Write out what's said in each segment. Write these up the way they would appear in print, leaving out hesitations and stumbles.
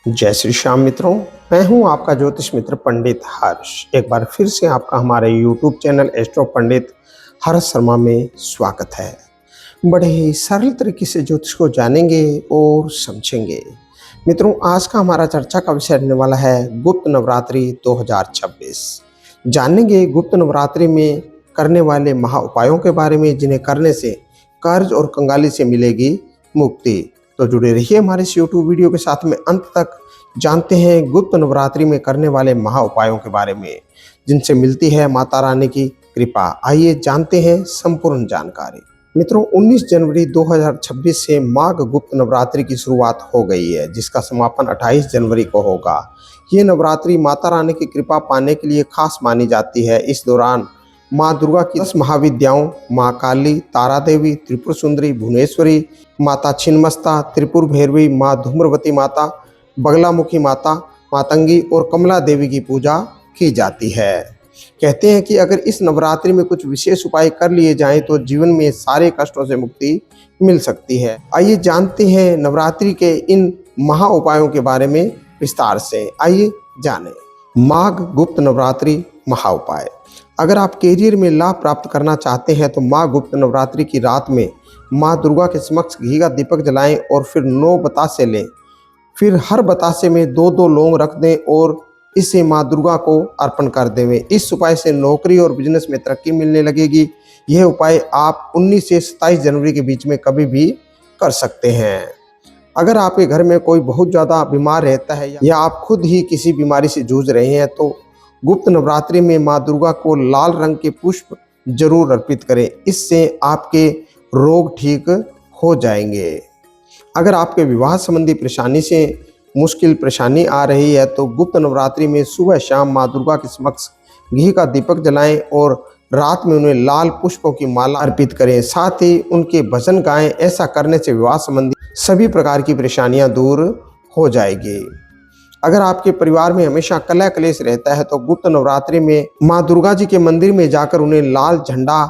जय श्री श्याम मित्रों, मैं हूं आपका ज्योतिष मित्र पंडित हर्ष। एक बार फिर से आपका हमारे YouTube चैनल एस्ट्रो पंडित हर्ष शर्मा में स्वागत है। बड़े ही सरल तरीके से ज्योतिष को जानेंगे और समझेंगे। मित्रों, आज का हमारा चर्चा का विषय रहने वाला है गुप्त नवरात्रि 2026। जानेंगे गुप्त नवरात्रि में करने वाले महा उपायों के बारे में, जिन्हें करने से कर्ज और कंगाली से मिलेगी मुक्ति। तो जुड़े रहिए हमारे इस YouTube वीडियो के साथ में अंत तक। जानते हैं गुप्त नवरात्रि में करने वाले महा उपायों के बारे में, जिनसे मिलती है माता रानी की कृपा। आइए जानते हैं संपूर्ण जानकारी। मित्रों, 19 जनवरी 2026 से माघ गुप्त नवरात्रि की शुरुआत हो गई है, जिसका समापन 28 जनवरी को होगा। ये नवरात्रि माता रानी की कृपा पाने के लिए खास मानी जाती है। इस दौरान माँ दुर्गा की 10 महाविद्याओं माँ काली, तारा देवी, त्रिपुर सुंदरी, भुवनेश्वरी माता, छिन्नमस्ता, त्रिपुर भैरवी, माँ धूम्रवती माता, बगलामुखी माता, मातंगी और कमला देवी की पूजा की जाती है। कहते हैं कि अगर इस नवरात्रि में कुछ विशेष उपाय कर लिए जाएं तो जीवन में सारे कष्टों से मुक्ति मिल सकती है। आइए जानते हैं नवरात्रि के इन महा उपायों के बारे में विस्तार से। आइए जानें माघ गुप्त नवरात्रि महा उपाय। अगर आप कैरियर में लाभ प्राप्त करना चाहते हैं तो माँ गुप्त नवरात्रि की रात में माँ दुर्गा के समक्ष घी का दीपक जलाएं और फिर 9 बतासे लें। फिर हर बतासे में 2-2 लौंग रख दें और इसे माँ दुर्गा को अर्पण कर दें। इस उपाय से नौकरी और बिजनेस में तरक्की मिलने लगेगी। यह उपाय आप 19 से 27 जनवरी के बीच में कभी भी कर सकते हैं। अगर आपके घर में कोई बहुत ज़्यादा बीमार रहता है या आप खुद ही किसी बीमारी से जूझ रहे हैं तो गुप्त नवरात्रि में माँ दुर्गा को लाल रंग के पुष्प जरूर अर्पित करें। इससे आपके रोग ठीक हो जाएंगे। अगर आपके विवाह संबंधी परेशानी से मुश्किल परेशानी आ रही है तो गुप्त नवरात्रि में सुबह शाम माँ दुर्गा के समक्ष घी का दीपक जलाएं और रात में उन्हें लाल पुष्पों की माला अर्पित करें। साथ ही उनके भजन गाएं। ऐसा करने से विवाह संबंधी सभी प्रकार की परेशानियां दूर हो जाएगी। अगर आपके परिवार में हमेशा कलह क्लेश रहता है तो गुप्त नवरात्रि में माँ दुर्गा जी के मंदिर में जाकर उन्हें लाल झंडा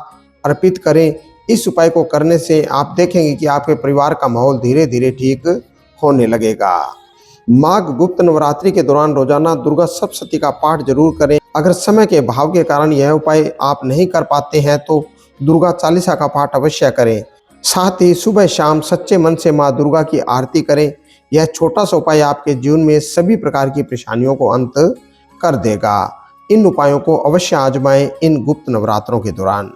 अर्पित करें। इस उपाय को करने से आप देखेंगे कि आपके परिवार का माहौल धीरे धीरे ठीक होने लगेगा। माघ गुप्त नवरात्रि के दौरान रोजाना दुर्गा सप्तशती का पाठ जरूर करें। अगर समय के अभाव के कारण यह उपाय आप नहीं कर पाते हैं तो दुर्गा चालीसा का पाठ अवश्य करें। साथ ही सुबह शाम सच्चे मन से माँ दुर्गा की आरती करें। यह छोटा सा उपाय आपके जीवन में सभी प्रकार की परेशानियों को अंत कर देगा। इन उपायों को अवश्य आजमाएं इन गुप्त नवरात्रों के दौरान।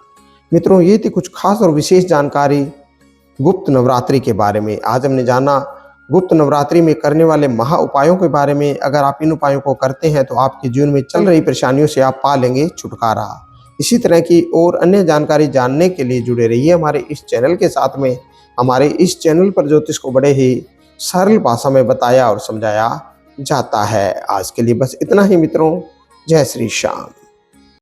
मित्रों, ये थी कुछ खास और विशेष जानकारी गुप्त नवरात्रि के बारे में। आज हमने जाना गुप्त नवरात्रि में करने वाले महा उपायों के बारे में। अगर आप इन उपायों को करते हैं तो आपके जीवन में चल रही परेशानियों से आप पा लेंगे छुटकारा। इसी तरह की और अन्य जानकारी जानने के लिए जुड़े रहिए हमारे इस चैनल के साथ में। हमारे इस चैनल पर ज्योतिष को बड़े ही सरल भाषा में बताया और समझाया जाता है। आज के लिए बस इतना ही मित्रों। जय श्री श्याम।